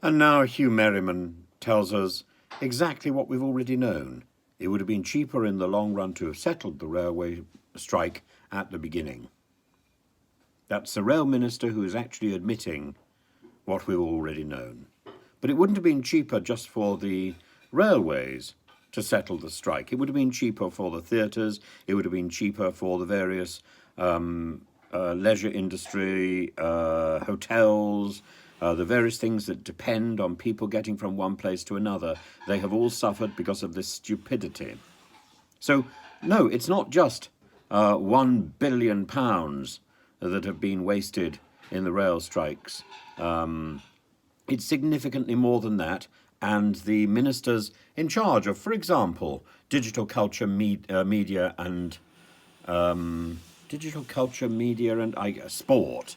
And now Huw Merriman tells us exactly what we've already known. It would have been cheaper in the long run to have settled the railway strike at the beginning. That's the rail minister who is actually admitting what we've already known. But it wouldn't have been cheaper just for the railways to settle the strike. It would have been cheaper for the theatres. It would have been cheaper for the various leisure industry, hotels, the various things that depend on people getting from one place to another. They have all suffered because of this stupidity. So, no, it's not just £1 billion that have been wasted in the rail strikes. It's significantly more than that, and the ministers in charge of, for example, digital culture, media and sport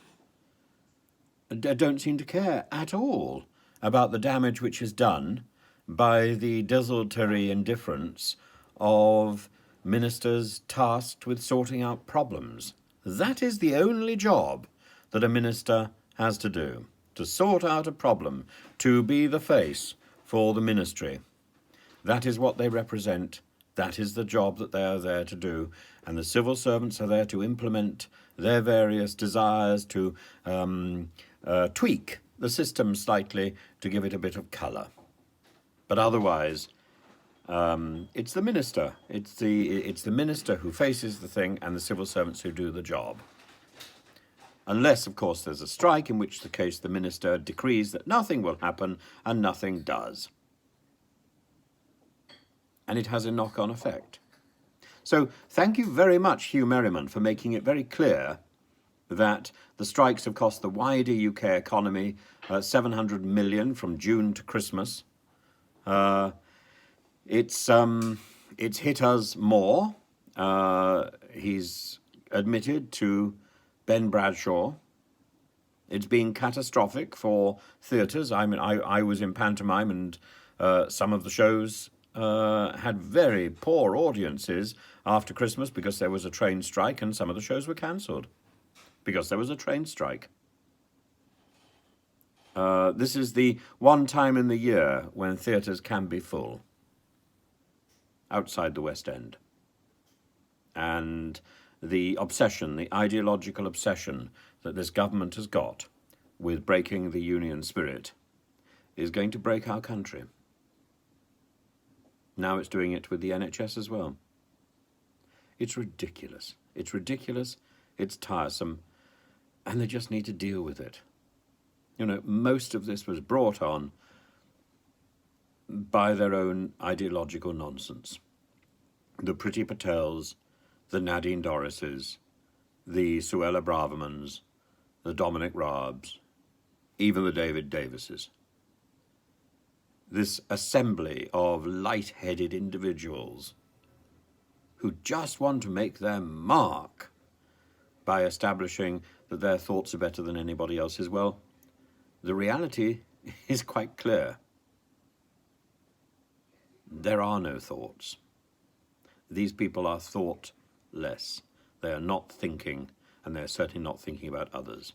don't seem to care at all about the damage which is done by the desultory indifference of ministers tasked with sorting out problems. That is the only job that a minister has to do, to sort out a problem, to be the face for the ministry. That is what they represent. That is the job that they are there to do. And the civil servants are there to implement their various desires, to tweak the system slightly to give it a bit of colour. But otherwise, it's the minister. It's the minister who faces the thing and the civil servants who do the job. Unless, of course, there's a strike, in which the case the minister decrees that nothing will happen and nothing does. And it has a knock-on effect. So thank you very much, Huw Merriman, for making it very clear that the strikes have cost the wider UK economy 700 million from June to Christmas. It's hit us more. He's admitted to Ben Bradshaw. It's been catastrophic for theatres. I mean, I was in pantomime, and some of the shows had very poor audiences after Christmas because there was a train strike, and some of the shows were cancelled because there was a train strike. This is the one time in the year when theatres can be full outside the West End. And the obsession, the ideological obsession that this government has got with breaking the union spirit is going to break our country. Now it's doing it with the NHS as well. It's ridiculous. It's ridiculous, it's tiresome, and they just need to deal with it. You know, most of this was brought on by their own ideological nonsense. The Priti Patels, the Nadine Dorrises, the Suella Bravermans, the Dominic Raabs, even the David Davises. This assembly of light-headed individuals who just want to make their mark by establishing that their thoughts are better than anybody else's. Well, the reality is quite clear. There are no thoughts. These people are thoughtless. They are not thinking, and they're certainly not thinking about others.